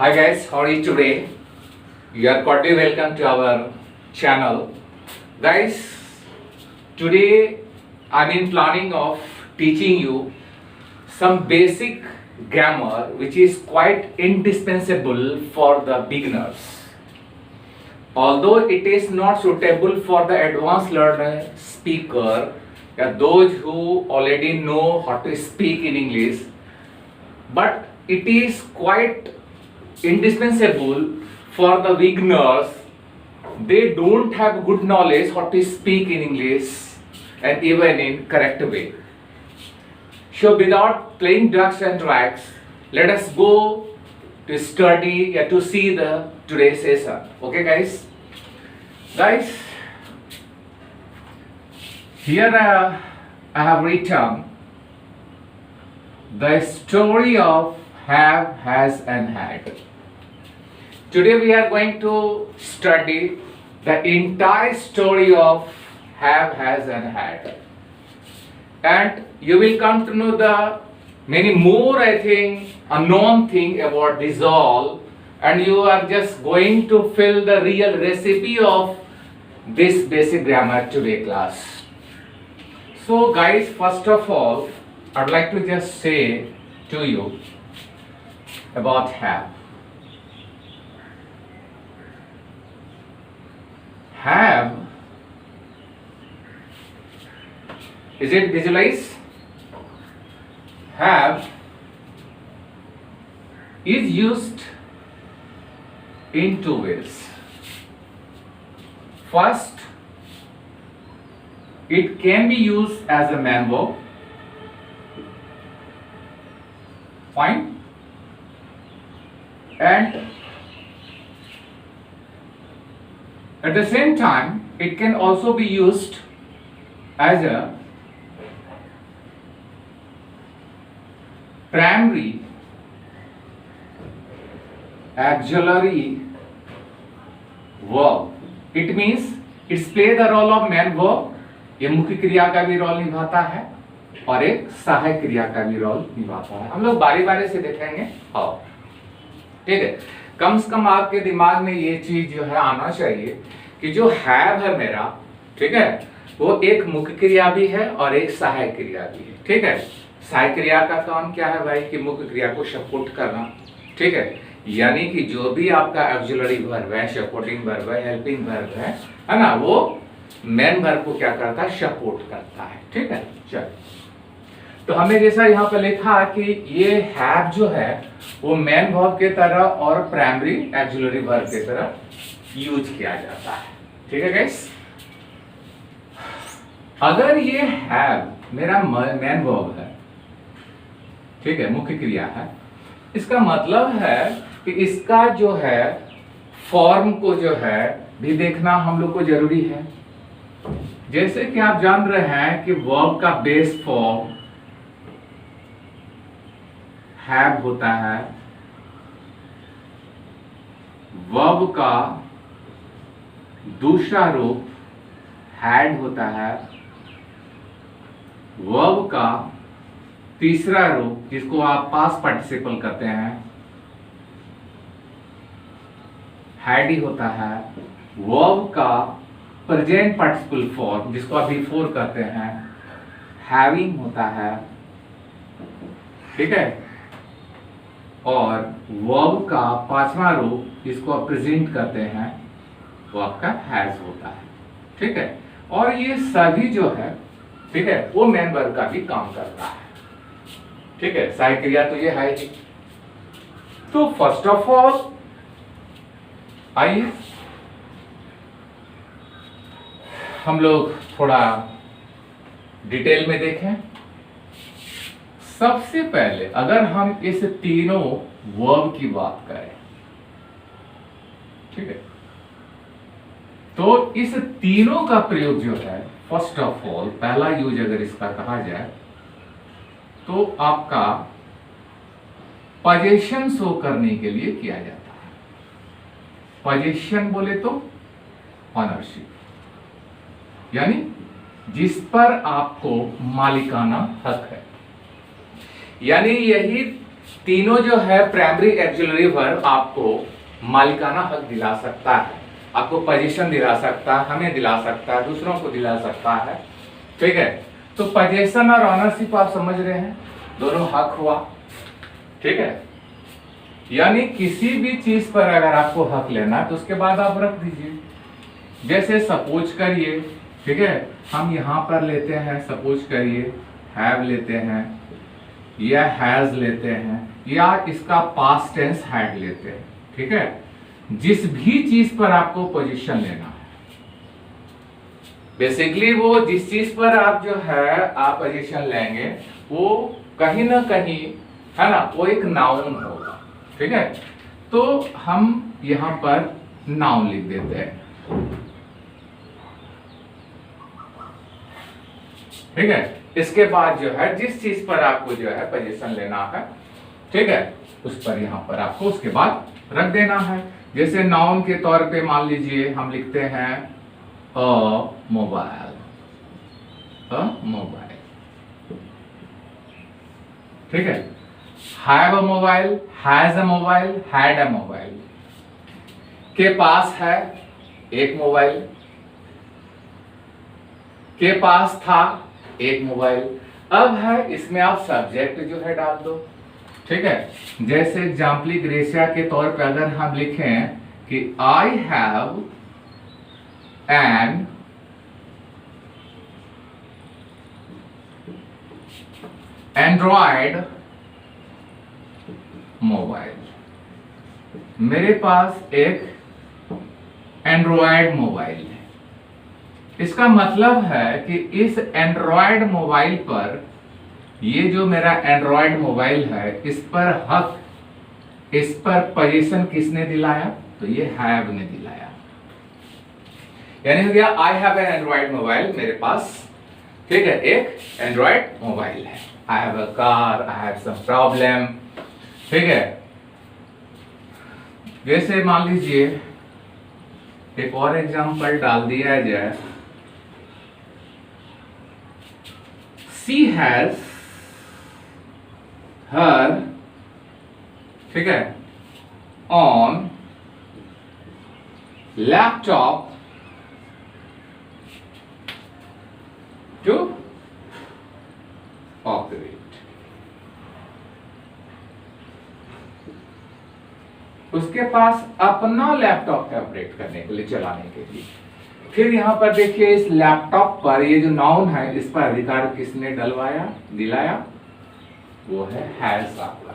Hi guys, how are you today? You are cordially welcome to our channel. Guys, today I'm in planning of teaching you some basic grammar which is quite indispensable for the beginners. Although it is not suitable for the advanced learner speaker, those who already know how to speak in English, but it is quite indispensable for the beginners. They don't have good knowledge how to speak in English and even in correct way. So without playing ducks and drakes, let us go to study to see the today's session. Okay guys? Guys, here I have written the story of have, has and had. Today we are going to study the entire story of have, has and had. And you will come to know the many more, I think, unknown thing about this all, and you are just going to feel the real recipe of this basic grammar today class. So guys, first of all, I'd like to just say to you about have. Have, is it visualized? Have is used in two ways. First, it can be used as a noun verb. Fine. And at the same time, it can also be used as a primary auxiliary verb. It means it's play the role of main verb. ये मुख्य क्रिया का भी role निभाता है और एक सहायक क्रिया का भी रोल निभाता है. हम लोग बारी बारी से देखेंगे. हाँ, ठीक है. कम से कम आपके दिमाग में ये चीज जो है आना चाहिए कि जो हैव है मेरा, ठीक है, वो एक मुख्य क्रिया भी है और एक सहायक क्रिया भी है. ठीक है. सहायक क्रिया का काम क्या है भाई? कि मुख्य क्रिया को सपोर्ट करना. ठीक है. यानी कि जो भी आपका ऑक्सिलरी वर्ब है, सपोर्टिंग वर्ब है, हेल्पिंग वर्ब है ना, वो मेन वर्ब को क्या करता है? सपोर्ट करता है. ठीक है. चल, तो हमें जैसा यहाँ पर लिखा कि ये हैव जो है वो मेन वर्ब के तरह और प्राइमरी ऑक्सिलरी वर्ब के तरह यूज किया जाता है. ठीक है गाइस. अगर ये हैव मेरा मेन वर्ब है, ठीक है, मुख्य क्रिया है, इसका मतलब है कि इसका जो है फॉर्म को जो है भी देखना हम लोग को जरूरी है. जैसे कि आप जान रहे हैं कि वर्ब का बेस फॉर्म हैव होता है, वर्ब का दूसरा रूप हैड होता है, वर्ब का तीसरा रूप जिसको आप पास्ट पार्टिसिपल कहते हैं हैड ही होता है, वर्ब का प्रेजेंट पार्टिसिपल फॉर्म जिसको आप बिफोर कहते हैं हैविंग होता है. ठीक है. और वर्ब का पांचवा रूप जिसको आप प्रेजेंट करते हैं वो आपका हैज होता है. ठीक है. और ये सभी जो है, ठीक है, वो मेन वर्ब का भी काम करता है. ठीक है. सहायक क्रिया तो ये है ही. तो फर्स्ट ऑफ ऑल आइए हम लोग थोड़ा डिटेल में देखें. सबसे पहले अगर हम इस तीनों वर्ब की बात करें, ठीक है, तो इस तीनों का प्रयोग जो है फर्स्ट ऑफ ऑल पहला यूज अगर इसका कहा जाए तो आपका पोजीशन शो करने के लिए किया जाता है. पोजीशन बोले तो ऑनरशिप, यानी जिस पर आपको मालिकाना हक है. यानी यही तीनों जो है प्राइमरी एक्सिलरी वर्ब आपको मालिकाना हक दिला सकता है, आपको पोजीशन दिला सकता है, हमें दिला सकता है, दूसरों को दिला सकता है। ठीक है, तो पोजीशन और ऑनरशिप आप समझ रहे हैं, दोनों हक हुआ। ठीक है, यानी किसी भी चीज पर अगर आपको हक लेना है तो उसके बाद आप रख दीजिए। जैसे सपोज करिए, ठीक है, हम यहां पर लेते हैं, सपोज करिए हैव लेते हैं या हैज लेते हैं या इसका पास्ट टेंस हैड लेते हैं। ठीक है, जिस भी चीज पर आपको पोजीशन लेना है, बेसिकली वो जिस चीज पर आप जो है आप पोजीशन लेंगे वो कहीं ना कहीं, है ना, वो एक नाउन होगा। ठीक है, तो हम यहां पर नाउन लिख देते हैं। ठीक है, इसके बाद जो है जिस चीज पर आपको जो है पोजीशन लेना है, ठीक है, उस पर यहां पर आपको उसके बाद रख देना है। जैसे नाउन के तौर पे मान लीजिए हम लिखते हैं अ मोबाइल, अ मोबाइल। ठीक है, have a mobile, has a mobile, had a mobile. के पास है एक मोबाइल, के पास था एक मोबाइल। अब है इसमें आप सब्जेक्ट जो है डाल दो। ठीक है, जैसे एग्जाम्पली ग्रेसिया के तौर पे अगर हम लिखें कि आई हैव एन एंड्रॉयड मोबाइल, मेरे पास एक एंड्रॉयड मोबाइल है। इसका मतलब है कि इस एंड्रॉयड मोबाइल पर, ये जो मेरा एंड्रॉयड मोबाइल है, इस पर हक, इस पर पोजीशन किसने दिलाया? तो ये हैव ने दिलाया। यानी हो गया I have an Android mobile, मेरे पास, ठीक है, एक एंड्रॉयड मोबाइल है। I have a car, I have some problem. ठीक है, जैसे मान लीजिए एक और एग्जांपल डाल दिया जाए, she has her, ठीक है, on laptop to operate। उसके पास अपना लैपटॉप है ऑपरेट करने के लिए, चलाने के लिए। फिर यहां पर देखिए इस लैपटॉप पर ये जो नाउन है, इस पर अधिकार किसने डलवाया, दिलाया? वो है हैज आपका।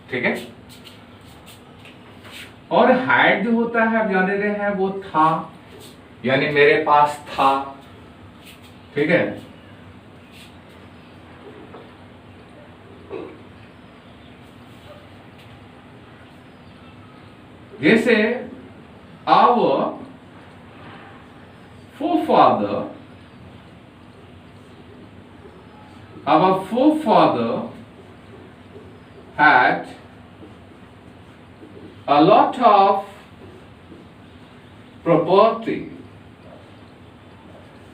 ठीक है, और हैड जो होता है आप जान रहे हैं, वो था, यानी मेरे पास था। ठीक है, जैसे our forefather had a lot of property।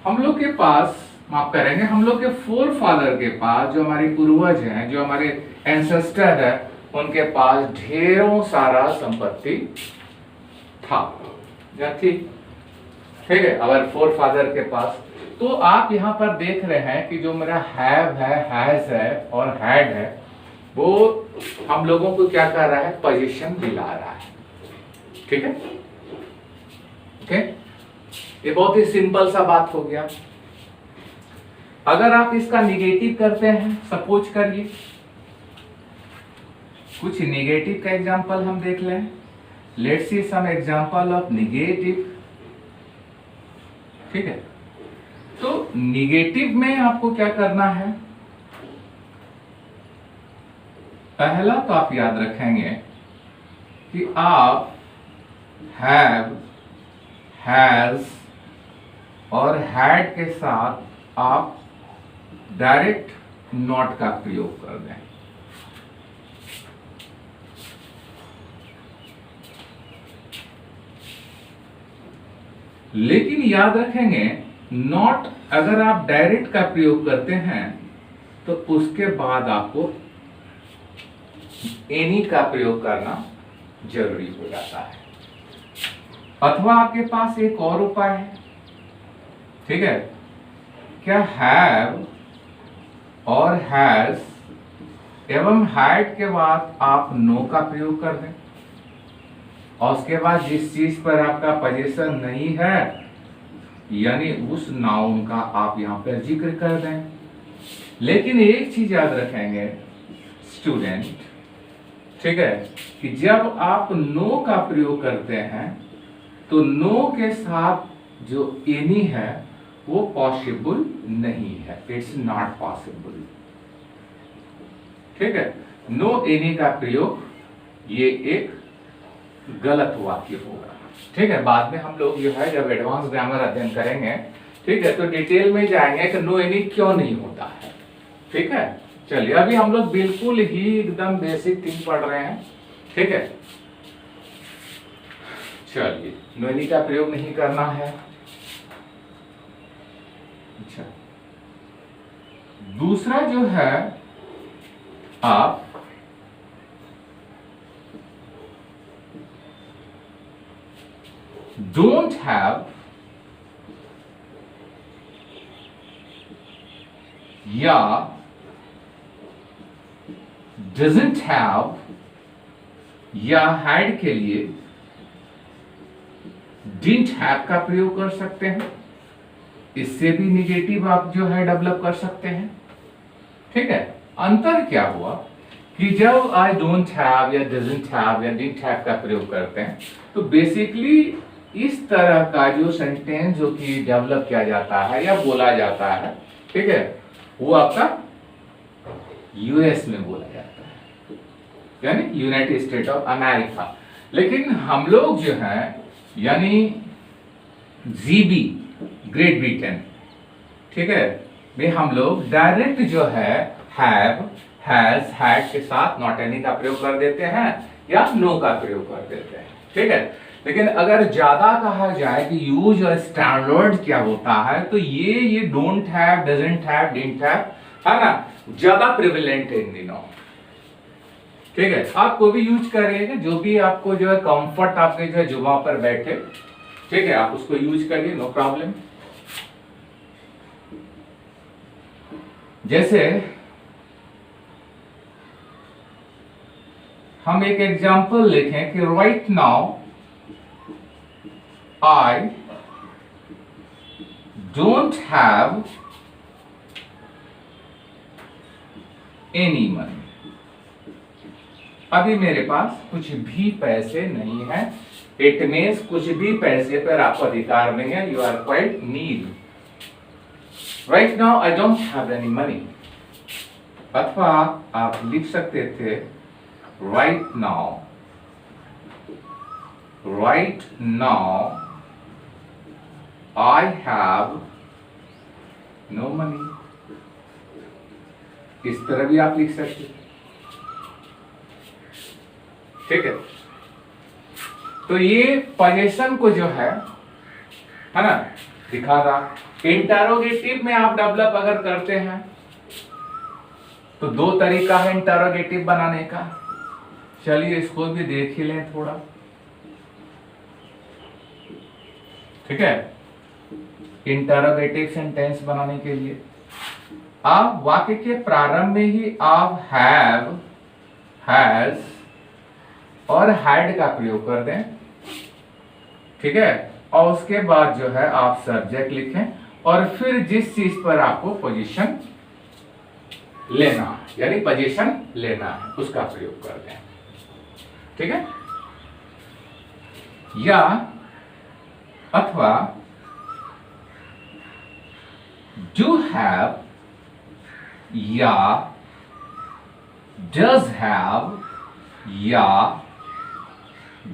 हम लोग के पास, माफ करेंगे, हम लोग के फोर फादर के पास, जो हमारे पूर्वज हैं, जो हमारे एंसेस्टर है, उनके पास ढेरों सारा संपत्ति था या थी। ठीक है, अवर फोर फादर के पास। तो आप यहां पर देख रहे हैं कि जो मेरा हैव है, हैज है और हैड है, वो हम लोगों को क्या कर रहा है, पोजीशन दिला रहा है। ठीक है, ओके, ये बहुत ही सिंपल सा बात हो गया। अगर आप इसका निगेटिव करते हैं, सपोज करिए कुछ निगेटिव का एग्जांपल हम देख लें। Let's see some example of negative. ठीक है, तो निगेटिव में आपको क्या करना है? पहला तो आप याद रखेंगे कि आप हैव, हैज और हैड के साथ आप डायरेक्ट नॉट का प्रयोग कर दें। लेकिन याद रखेंगे, नॉट अगर आप डायरेक्ट का प्रयोग करते हैं तो उसके बाद आपको एनी का प्रयोग करना जरूरी हो जाता है। अथवा आपके पास एक और उपाय है, ठीक है, क्या हैव और हैज एवं हैड के बाद आप नो का प्रयोग कर दें, और उसके बाद जिस चीज पर आपका पोजीशन नहीं है यानी उस नाउन का आप यहां पर जिक्र कर दें। लेकिन एक चीज याद रखेंगे स्टूडेंट, ठीक है, कि जब आप नो का प्रयोग करते हैं तो नो के साथ जो एनी है वो पॉसिबल नहीं है, इट्स नॉट पॉसिबल, ठीक है। नो एनी का प्रयोग ये एक गलत वाक्य होगा, ठीक है। बाद में हम लोग जो है जब एडवांस ग्रामर अध्ययन करेंगे, ठीक है, तो डिटेल में जाएंगे कि नो एनी क्यों नहीं होता है, ठीक है। चलिए अभी हम लोग बिल्कुल ही एकदम बेसिक थिंग पढ़ रहे हैं, ठीक है। चलिए नो एनी का प्रयोग नहीं करना है। अच्छा, दूसरा जो है आप डोंट हैव या डजंट हैव या हैड के लिए डिडंट हैव का प्रयोग कर सकते हैं। इससे भी निगेटिव आप जो है डेवलप कर सकते हैं, ठीक है। अंतर क्या हुआ कि जब आई डोंट हैव या डजंट हैव या डिडंट हैव का प्रयोग करते हैं तो बेसिकली इस तरह का जो सेंटेंस जो कि डेवलप किया जाता है या बोला जाता है, ठीक है, वो आपका यूएस में बोला जाता है, यानी यूनाइटेड स्टेट ऑफ अमेरिका। लेकिन हम लोग जो है यानी जीबी ग्रेट ब्रिटेन, ठीक है, में हम लोग डायरेक्ट जो है हैव हैज हैड के साथ नॉट एनी का प्रयोग कर देते हैं या नो का प्रयोग कर देते हैं, ठीक है। लेकिन अगर ज्यादा कहा जाए कि यूज और स्टैंडर्ड क्या होता है तो ये don't have, doesn't have, didn't have है ना, ज्यादा प्रिविलेंट है इन दिनों, ठीक है। आप कोई भी यूज करिएगा, जो भी आपको जो है कंफर्ट आपके जो है जुबान पर बैठे, ठीक है, आप उसको यूज करिए, नो प्रॉब्लम। जैसे हम एक एग्जांपल लिखें कि right now I don't have any money. अभी मेरे पास कुछ भी पैसे नहीं है, इट मीन्स कुछ भी पैसे पर आपको अधिकार नहीं है, you are quite need. Right now I don't have any money. अथवा आप लिख सकते थे right now I have no money. इस तरह भी आप लिख सकते हैं, ठीक है। तो ये पोजीशन को जो है ना दिखा रहा। इंटरोगेटिव में आप डेवलप अगर करते हैं तो दो तरीका है इंटरोगेटिव बनाने का। चलिए इसको भी देख ही लें थोड़ा, ठीक है। इंटरोगेटिव सेंटेंस बनाने के लिए आप वाक्य के प्रारंभ में ही आप हैव, हैज और हैड का प्रयोग कर दें, ठीक है। और उसके बाद जो है आप सब्जेक्ट लिखें और फिर जिस चीज पर आपको पोजीशन लेना है यानी पोजीशन लेना है उसका प्रयोग कर दें, ठीक है। या अथवा डू हैव या डज हैव या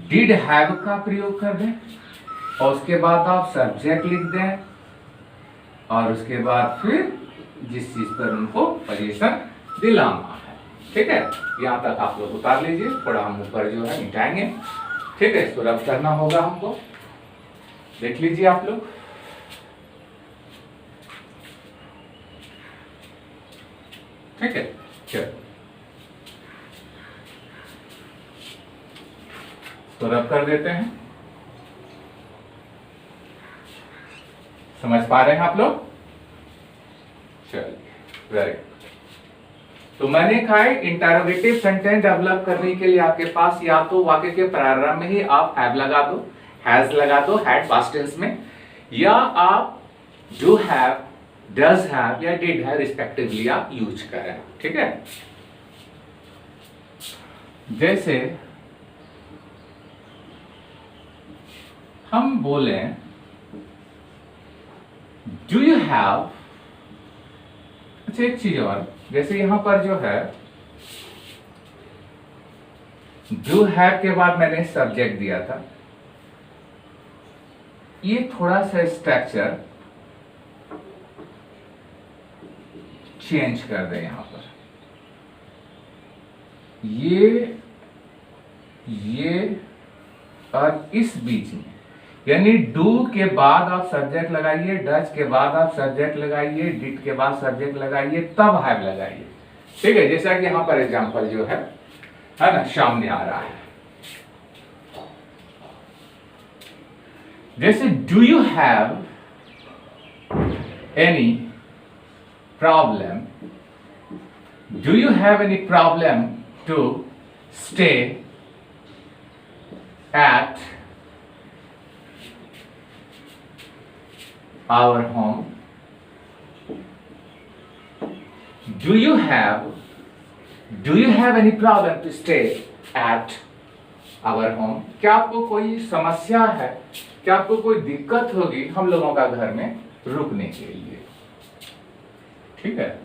डिड हैव का प्रयोग कर दें और उसके बाद आप सब्जेक्ट लिख दें और उसके बाद फिर जिस चीज पर उनको पोजीशन दिलाना है, ठीक है। यहां तक आप लोग उतार लीजिए, थोड़ा हम ऊपर जो है मिटाएंगे, ठीक है। इसको रब करना होगा हमको, देख लीजिए आप लोग। ठीक है, चलो तो रब कर देते हैं। समझ पा रहे हैं आप लोग? चलिए वेरी गुड। तो मैंने कहा है इंटरोगेटिव सेंटेंस डेवलप करने के लिए आपके पास या तो वाक्य के प्रारंभ में ही आप हैव लगा दो, हैज लगा दो, हैड पास्ट टेंस में, या आप डू हैव, डज हैव या डिड हैव रिस्पेक्टिवली आप यूज करें। ठीक है, जैसे हम बोले डू यू हैव, अच्छा एक चीज और, जैसे यहां पर जो है डू हैव के बाद मैंने सब्जेक्ट दिया था, ये थोड़ा सा स्ट्रक्चर चेंज कर दे यहां पर, ये और इस बीच में, यानी डू के बाद आप सब्जेक्ट लगाइए, डच के बाद आप सब्जेक्ट लगाइए, डिड के बाद सब्जेक्ट लगाइए, तब हैव लगाइए। ठीक है, जैसा कि यहां पर एग्जांपल जो है ना सामने आ रहा है। जैसे do you have any problem, do you have any problem to stay at our home? Do you have any problem to stay at our home? क्या आपको कोई समस्या है, क्या आपको कोई दिक्कत होगी हम लोगों का घर में रुकने के लिए? ठीक है,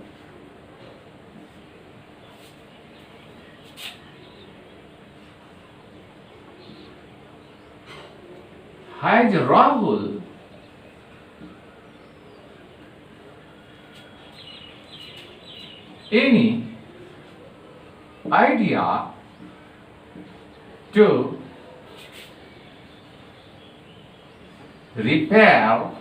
Has Rahul any idea to repair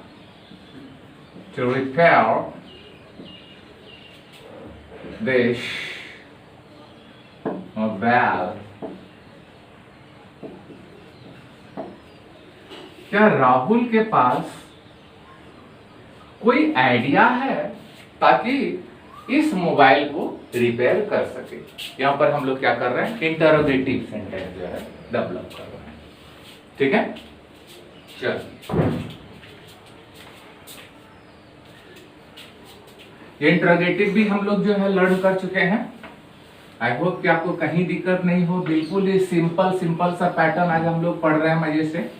this valve? क्या राहुल के पास कोई आइडिया है ताकि इस मोबाइल को रिपेयर कर सके? यहां पर हम लोग क्या कर रहे हैं, इंटरोगेटिव सेंटेंस जो है डेवलप कर रहे हैं। ठीक है, चल ये इंटरोगेटिव भी हम लोग जो है लर्न कर चुके हैं। आई होप कि आपको कहीं दिक्कत नहीं हो, बिल्कुल ये सिंपल सा पैटर्न आज हम लोग पढ़ रहे हैं मजे से।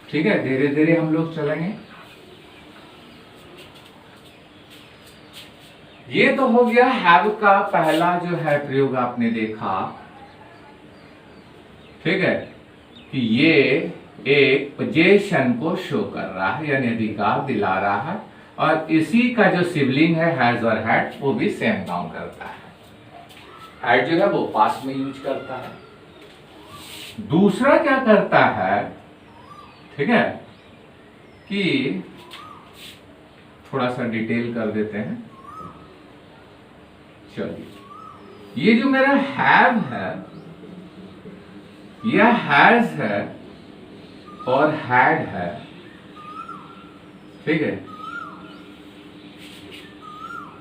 ठीक है, धीरे धीरे हम लोग चलेंगे। ये तो हो गया हैव का पहला जो है प्रयोग आपने देखा। ठीक है, कि ये एक पोजीशन को शो कर रहा है, यानी अधिकार दिला रहा है, और इसी का जो सिबलिंग है हैज और हैड वो भी सेम काम करता है। हैड जो है वो पास्ट में यूज करता है। दूसरा क्या करता है, ठीक है, कि थोड़ा सा डिटेल कर देते हैं। चलिए, ये जो मेरा हैव है यह हैज है और हैड है। ठीक है,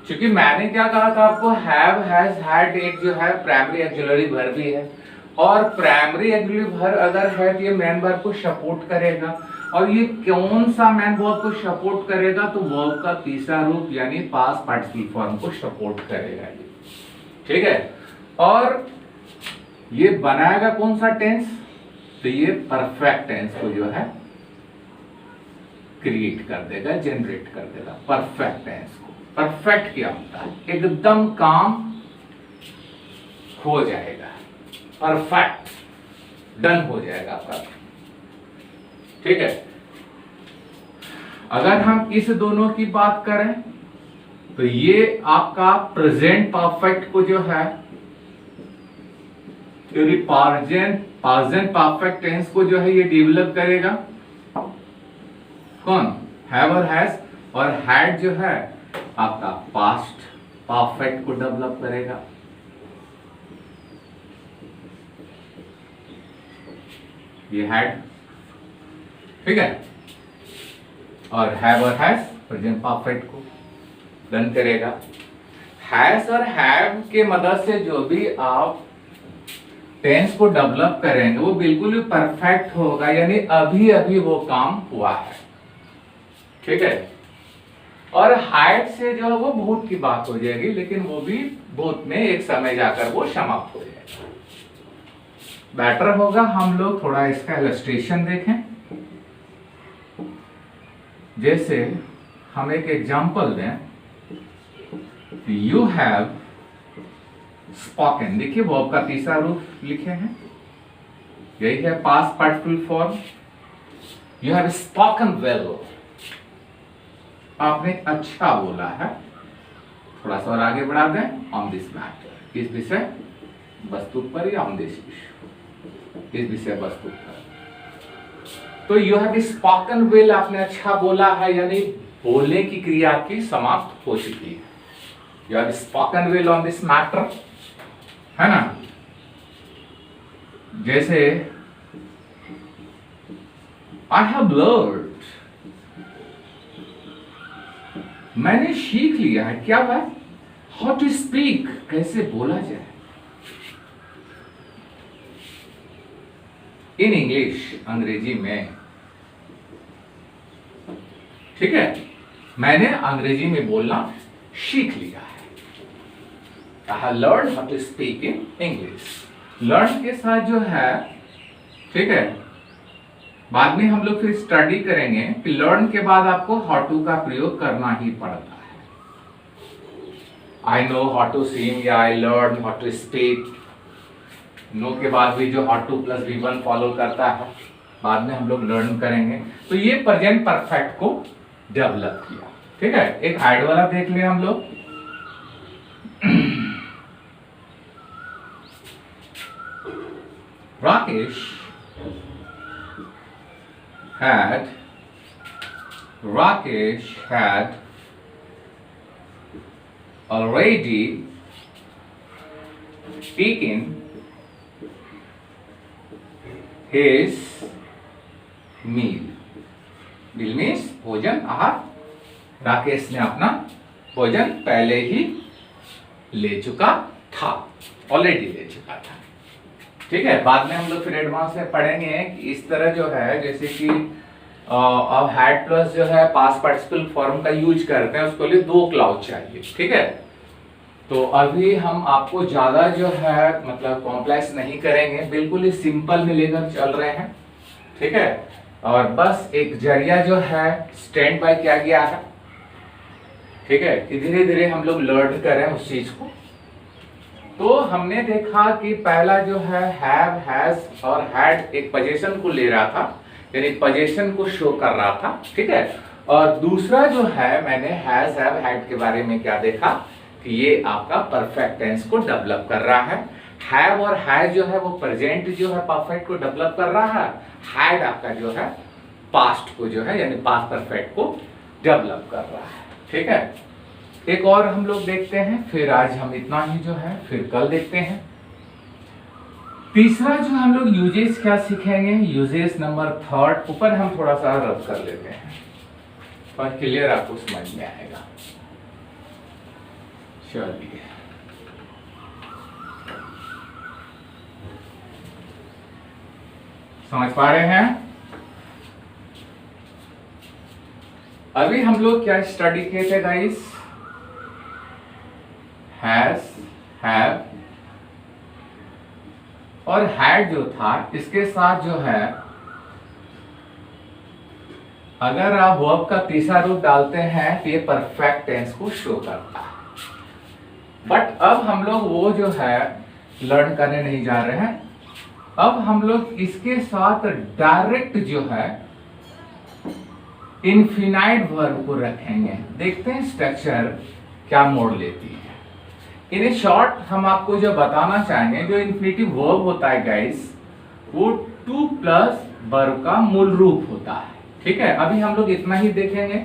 क्योंकि मैंने क्या कहा था आपको, हैव हैज हैड एक जो है प्राइमरी ऑक्सिलरी वर्ब भी है, और प्राइमरी ऑक्सिलरी वर्ब अगर है तो ये मेन वर्ब को सपोर्ट करेगा, और ये कौन सा मेन वर्ब को सपोर्ट करेगा, तो वर्ब का तीसरा रूप यानी पास्ट पार्टिसिपल फॉर्म को सपोर्ट करेगा ये। ठीक है, और ये बनाएगा कौन सा टेंस, तो ये परफेक्ट टेंस को जो है क्रिएट कर देगा, जनरेट कर देगा परफेक्ट टेंस को। परफेक्ट क्या होता है, एकदम काम हो जाएगा, परफेक्ट डन हो जाएगा आपका। ठीक है, अगर हम इस दोनों की बात करें तो ये आपका प्रेजेंट परफेक्ट को जो है, पास्ट परफेक्ट टेंस को जो है ये डेवलप करेगा कौन, हैव और हैज, और हैड जो है आपका पास्ट परफेक्ट को डेवलप करेगा। ये हैड, ठीक है, और हैव और हैज प्रेजेंट परफेक्ट को डन करेगा। हैज और हैव के मदद से जो भी आप टेंस को डेवलप करेंगे वो बिल्कुल भी परफेक्ट होगा, यानी अभी अभी वो काम हुआ है, ठीक है। और हाइट से जो है वो भूत की बात हो जाएगी, लेकिन वो भी भूत में एक समय जाकर वो समाप्त हो जाएगा। बेटर होगा हम लोग थोड़ा इसका इलस्ट्रेशन देखें। जैसे हम एक एग्जांपल दें, यू हैव स्पोकन, देखिए वर्ब का तीसरा रूप लिखे हैं, यही है past participle form. You have spoken well, आपने अच्छा बोला है। थोड़ा सा और आगे बढ़ा दें, ऑन दिस मैटर, किस विषय वस्तु पर, या ऑन दिस इश्यू, इस विषय वस्तु पर। तो यू हैव स्पोकन वेल, आपने अच्छा बोला है, यानी बोलने की क्रिया की समाप्त हो चुकी है। You have spoken well on this matter, है ना। जैसे आई हैव लर्न्ड, मैंने सीख लिया है, क्या बात, हाउ टू स्पीक, कैसे बोला जाए इन इंग्लिश, अंग्रेजी में, ठीक है। मैंने अंग्रेजी में बोलना सीख लिया है। I have learned how to speak in English. Learn के साथ जो है, ठीक है, बाद में हम लोग फिर स्टडी करेंगे कि लर्न के बाद आपको हाउ टू का प्रयोग करना ही पड़ता है। I know how to swim, या I learn how to speak. Know के बाद भी जो how two plus V1 follow करता है, बाद में हम लोग लर्न करेंगे। तो ये प्रेजेंट परफेक्ट को डेवलप किया, ठीक है। एक हाइड वाला देख लिया हम लोग। Rakesh had already taken his meal. Meal means भोजन, आहार। राकेश ने अपना भोजन पहले ही ले चुका था, ऑलरेडी ले चुका था, ठीक है। बाद में हम लोग फिर एडवांस में पढ़ेंगे कि इस तरह जो है, जैसे कि अब हैड प्लस जो है पास्ट पार्टिसिपल फॉर्म का यूज करते हैं, उसके लिए 2 क्लाउज चाहिए, ठीक है। तो अभी हम आपको ज्यादा जो है मतलब कॉम्प्लेक्स नहीं करेंगे, बिल्कुल ही सिंपल में लेकर चल रहे हैं, ठीक है। और बस एक जरिया जो है स्टैंड बाय किया गया है, ठीक है, कि धीरे धीरे हम लोग लर्न करें उस चीज को। तो हमने देखा कि पहला जो है हैव, हैज और हैड एक पोजीशन को ले रहा था, यानी पोजीशन को शो कर रहा था, ठीक है। और दूसरा जो है मैंने हैज, हैव, हैड के बारे में क्या देखा कि ये आपका परफेक्ट टेंस को डेवलप कर रहा है। हैव और हैज जो है वो प्रेजेंट जो है परफेक्ट को डेवलप कर रहा है। हैड आपका जो है पास्ट को जो है यानी पास्ट परफेक्ट को डेवलप कर रहा है, ठीक है। एक और हम लोग देखते हैं, फिर आज हम इतना ही जो है फिर कल देखते हैं। तीसरा जो हम लोग यूजेस क्या सीखेंगे, यूजेस नंबर 3 ऊपर हम थोड़ा सा रद्द कर लेते हैं पर क्लियर आपको समझ में आएगा। चलिए समझ पा रहे हैं। अभी हम लोग क्या स्टडी किए थे गाइस, हैज, हैव और हैड जो था, इसके साथ जो है अगर आप वर्ब का तीसरा रूप डालते हैं तो ये परफेक्ट टेंस को शो करता है। बट अब हम लोग वो जो है लर्न करने नहीं जा रहे हैं, अब हम लोग इसके साथ डायरेक्ट जो है इनफिनाइट वर्ब को रखेंगे। देखते हैं स्ट्रक्चर क्या मोड़ लेती है। इन शॉर्ट हम आपको जो बताना चाहेंगे, जो इन्फिनिटिव वर्ब होता है गाइस, वो 2 प्लस वर्ब का मूल रूप होता है, ठीक है। अभी हम लोग इतना ही देखेंगे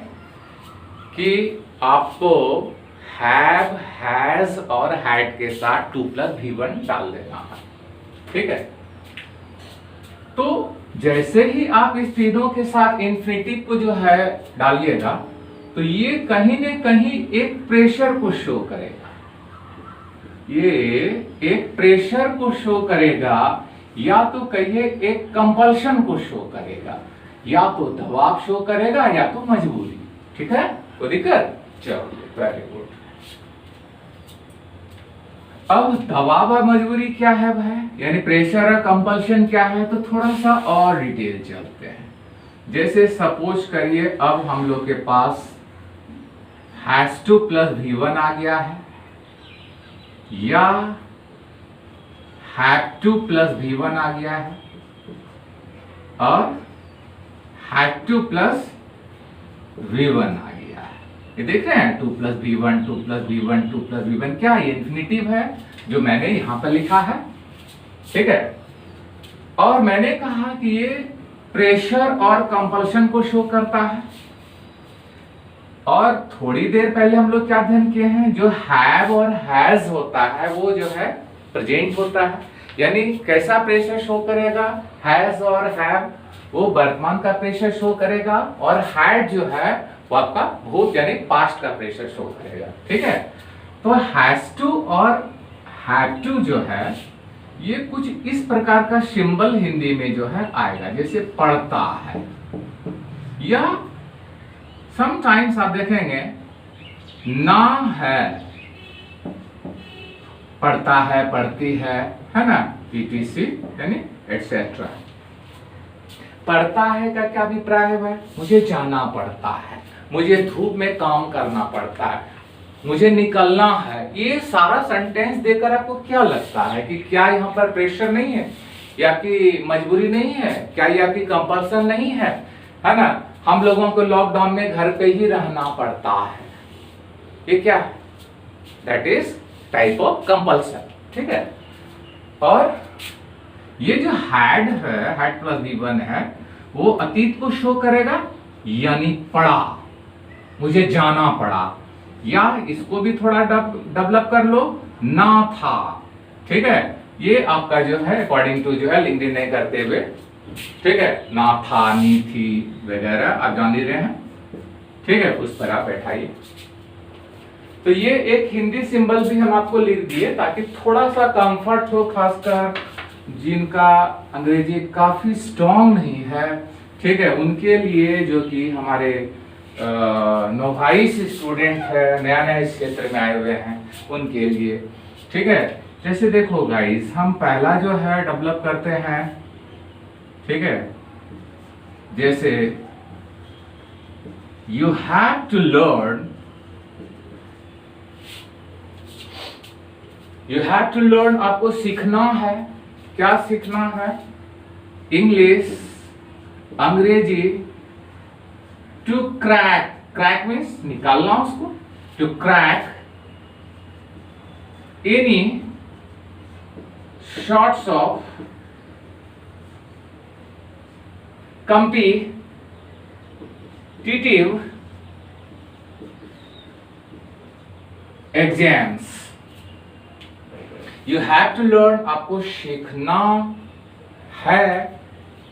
कि आपको हैव, हैज और हैड के साथ 2+V1 डाल देना है। ठीक है, तो जैसे ही आप इस तीनों के साथ इंफिनिटिव को जो है डालिएगा तो ये कहीं न कहीं एक प्रेशर को शो करेगा, ये एक प्रेशर को शो करेगा, या तो कहिए एक कंपल्शन को शो करेगा, या तो दबाव शो करेगा या तो मजबूरी। ठीक है, कोई दिक्कत? चलो वेरी गुड। अब दबाव और मजबूरी क्या है भाई, यानी प्रेशर और कंपल्शन क्या है, तो थोड़ा सा और डिटेल चलते हैं। जैसे सपोज करिए अब हम लोग के पास हैज टू प्लस V1 आ गया है, या हैव टू प्लस V1 आ गया है, और हैव टू प्लस V1 आ गया है। ये देख रहे हैं 2+V1 2+V1 2+V1, क्या ये इंफिनिटिव है जो मैंने यहां पर लिखा है। ठीक है, और मैंने कहा कि ये प्रेशर और कंपल्शन को शो करता है। और थोड़ी देर पहले हम लोग क्या अध्ययन किए हैं, जो हैव और हैज होता है वो जो है प्रेजेंट होता है, यानी कैसा प्रेशर शो करेगा, हैज और हैव वो वर्तमान का प्रेशर शो करेगा, और हैड जो है वो आपका भूत यानी पास्ट का प्रेशर शो करेगा। ठीक है, तो हैज टू और हैव टू जो है ये कुछ इस प्रकार का सिंबल हिंदी में जो है आएगा, जैसे पढ़ता है, या समटाइम्स आप देखेंगे ना है, पढ़ता है, पढ़ती है ना, etc यानी एटसेट्रा। पढ़ता है का क्या अभिप्राय है भाई, मुझे जाना पड़ता है, मुझे धूप में काम करना पड़ता है, मुझे निकलना है। ये सारा सेंटेंस देकर आपको क्या लगता है कि क्या यहाँ पर प्रेशर नहीं है, या कि मजबूरी नहीं है, क्या ये आपकी कंपल्सन नहीं है ना? हम लोगों को लॉकडाउन में घर पे ही रहना पड़ता है, ये क्या है, that is type of compulsion. ठीक है, और ये जो हैड है, हैड प्लस V1 है, वो अतीत को शो करेगा, यानी पड़ा, मुझे जाना पड़ा, या इसको भी थोड़ा डेवलप कर लो, ना था। ठीक है, ये आपका जो है अकॉर्डिंग टू जो है लिंक्डइन नहीं करते हुए, ठीक है, ना था, नी थी वगैरह आप जान ही रहे हैं। ठीक है, उस पर आप बैठाइए। तो ये एक हिंदी सिंबल भी हम आपको लिख दिए ताकि थोड़ा सा कंफर्ट हो, खासकर जिनका अंग्रेजी काफी स्ट्रांग नहीं है। ठीक है, उनके लिए जो कि हमारे नोवाइस स्टूडेंट है, नया नया इस क्षेत्र में आए हुए हैं, उनके लिए। ठीक है, जैसे देखो गाइस, हम पहला जो है डेवलप करते हैं। ठीक है, जैसे you have to learn, you have to learn, आपको सीखना है। क्या सीखना है? इंग्लिश, अंग्रेजी, टू क्रैक, क्रैक मीन्स निकालना उसको, to crack any shorts of competitive exams. You have to learn, आपको सीखना है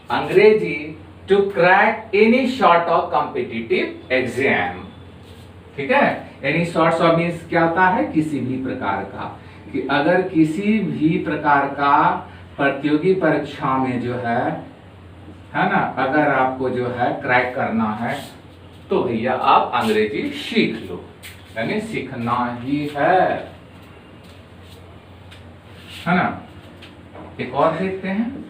Angrezi, to crack any sort of competitive exam. ठीक है, एनी सॉर्ट्स ऑफ मीन्स क्या होता है, किसी भी प्रकार का, कि अगर किसी भी प्रकार का प्रतियोगी परीक्षा में जो है ना, अगर आपको जो है क्रैक करना है तो भैया आप अंग्रेजी सीख लो, यानी सीखना ही है ना। एक और देखते हैं,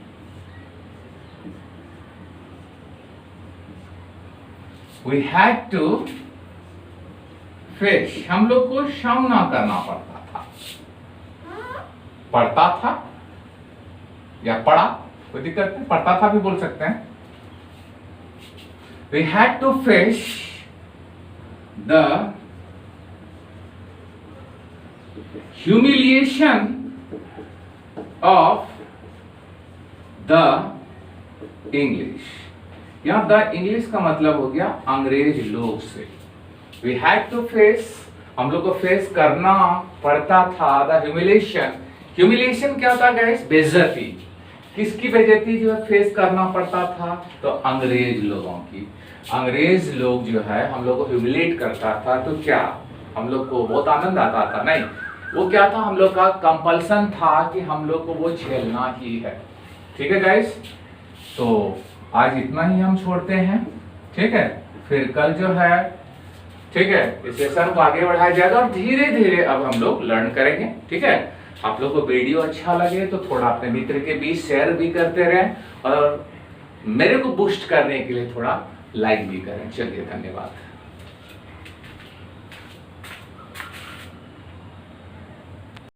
वी हैड टू फेस, हम लोग को सामना करना पड़ता था, पढ़ता था या पढ़ा, कोई दिक्कत नहीं, पढ़ता था भी बोल सकते हैं। We had to face the humiliation of the English। यहाँ द इंग्लिश का मतलब हो गया अंग्रेज लोग से। We had to face हम लोग को फेस करना पड़ता था द ह्यूमिलेशन। ह्यूमिलेशन क्या होता है गाइस? बेइज्जती। किसकी बेइज्जती जो है फेस करना पड़ता था? तो अंग्रेज लोगों की। अंग्रेज लोग जो है हम लोग को ह्यूमिलेट करता था, तो क्या हम लोग को बहुत आनंद आता था? नहीं, वो क्या था, हम लोग का कंपल्सन था कि हम लोग को वो झेलना ही है। ठीक है गाइस, तो आज इतना ही हम छोड़ते हैं। ठीक है, फिर कल जो है, ठीक है, इस सेशन को आगे बढ़ाया जाएगा और धीरे धीरे अब हम लोग लर्न करेंगे। ठीक है, आप लोग को वीडियो अच्छा लगे तो थोड़ा अपने मित्र के बीच शेयर भी करते रहें और मेरे को बूस्ट करने के लिए थोड़ा लाइक भी करें। चलिए, धन्यवाद।